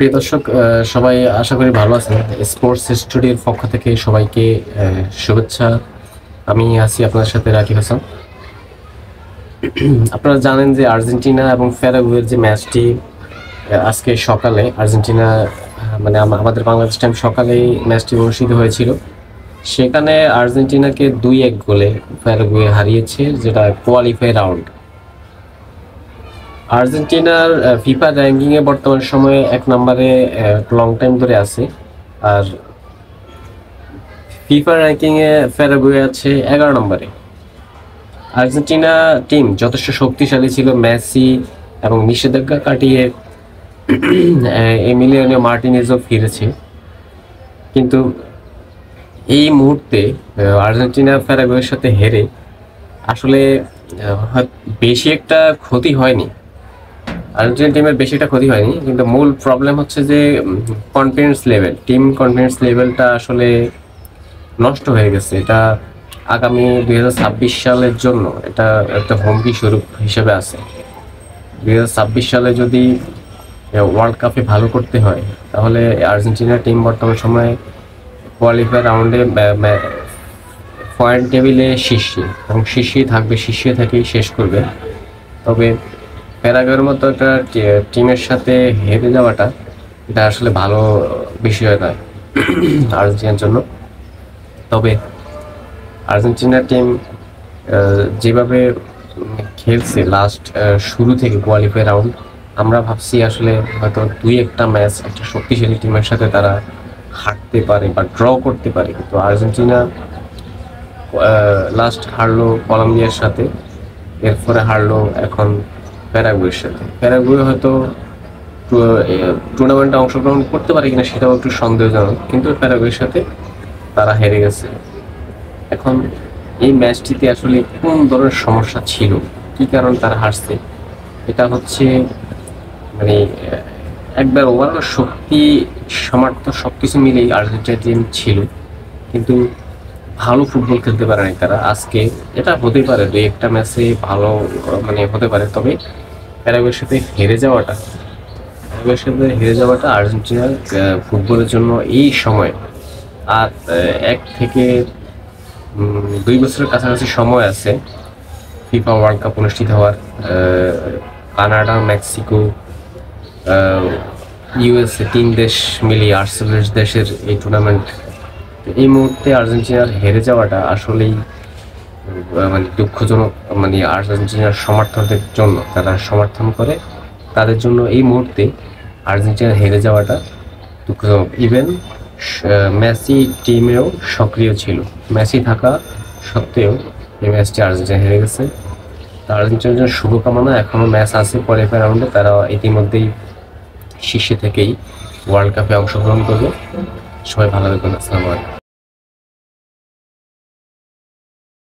প্রিয় দর্শক, সবাই আশা করি ভালো আছেন। স্পোর্টস স্টুডিওর পক্ষ থেকে সবাইকে শুভেচ্ছা। আমি আছি আপনাদের সাথে রাকিব হাসান। আপনারা জানেন যে আর্জেন্টিনা এবং প্যারাগুয়ের যে ম্যাচটি আজকে সকালে আর্জেন্টিনা মানে আমাদের বাংলাদেশ টাইম সকালেই ম্যাচটি অনুষ্ঠিত হয়েছিল। সেখানে আর্জেন্টিনাকে 2-1 গোলে প্যারাগুয়ে হারিয়েছে, যেটা কোয়ালিফাই রাউন্ড। আর্জেন্টিনার ফিফা র্যাঙ্কিংয়ে বর্তমান সময়ে 1 নম্বরে লং টাইম ধরে আছে। আর ফিফা র্যাঙ্কিংয়ে প্যারাগুয়ে আছে 11 নম্বরে। আর্জেন্টিনা টিম যথেষ্ট শক্তিশালী ছিল। মেসি এবং নিষেধাজ্ঞা কাটিয়ে এমিলিয়ানো মার্টিনেজও ফিরেছে, কিন্তু এই মুহূর্তে আর্জেন্টিনা প্যারাগুয়ের সাথে হেরে আসলে বেশি একটা ক্ষতি হয়নি। আর্জেন্টিনা টিমের বেশি একটা ক্ষতি হয়নি, কিন্তু মূল প্রবলেম হচ্ছে যে টিম কনফিডেন্স লেভেলটা আসলে নষ্ট হয়ে গেছে। এটা আগামী 2026 সালের জন্য এটা একটা হুমকি স্বরূপ হিসেবে আছে। 2026 সালে যদি ওয়ার্ল্ড কাপে ভালো করতে হয়, তাহলে আর্জেন্টিনা টিম বর্তমান সময়ে কোয়ালিফায়ার রাউন্ডে পয়েন্ট টেবিলে শীর্ষে এবং শীর্ষেই থাকবে, শীর্ষে থেকেই শেষ করবে। তবে প্যারাগুয়ের মতো একটা টিমের সাথে হেরে যাওয়াটা এটা আসলে ভালো বিষয় নয় আর্জেন্টিনার জন্য। তবে আর্জেন্টিনা টিম যেভাবে খেলছে লাস্ট শুরু থেকে কোয়ালিফাই রাউন্ড, আমরা ভাবছি আসলে হয়তো 2-1টা ম্যাচ একটা শক্তিশালী টিমের সাথে তারা হারতে পারে বা ড্র করতে পারে, কিন্তু আর্জেন্টিনা লাস্ট হারলো কলম্বিয়ার সাথে, এরপরে হারলো এখন প্যারাগুয়ের সাথে। প্যারাগুয়ে হয়তো টুর্নামেন্টে অংশগ্রহণ করতে পারে কিনা সেটাও একটু সন্দেহজনক, কিন্তু প্যারাগুয়ের সাথে তারা হেরে গেছে। এখন এই ম্যাচটিতে আসলে কোন ধরনের সমস্যা ছিল, কি কারণ তারা হারছে, এটা হচ্ছে মানে একবার ওভারঅল শক্তি সামর্থ্য সবকিছু মিলেই আর্জেন্টিনা টিম ছিল, কিন্তু ভালো ফুটবল খেলতে পারে নাই তারা আজকে। এটা হতে পারে 2-1টা ম্যাচে ভালো হতে পারে, তবে প্যারাগুয়ের সাথে হেরে যাওয়াটা আর্জেন্টিনার ফুটবলের জন্য এই সময় আর 1 থেকে 2 বছরের কাছাকাছি সময় আছে ফিফা ওয়ার্ল্ড কাপ অনুষ্ঠিত হওয়ার। কানাডা, মেক্সিকো, ইউএসএ 3 দেশ মিলিয়ে 48 দেশের এই টুর্নামেন্ট। এই মুহূর্তে আর্জেন্টিনার হেরে যাওয়াটা আসলেই দুঃখজনক। আর্জেন্টিনার সমর্থকদের জন্য, যারা সমর্থন করে তাদের জন্য এই মুহূর্তে আর্জেন্টিনার হেরে যাওয়াটা দুঃখজনক। ইভেন মেসি টিমেও সক্রিয় ছিল, মেসি থাকা সত্ত্বেও এই ম্যাচটি আর্জেন্টিনা হেরে গেছে। আর্জেন্টিনার জন্য শুভকামনা। এখনও ম্যাচ আছে কোয়ালিফায়ার রাউন্ডে, তারা ইতিমধ্যেই শীর্ষে থেকেই ওয়ার্ল্ড কাপে অংশগ্রহণ করবে। সবাই ভালো থাকবেন। আসসালামু আলাইকুম।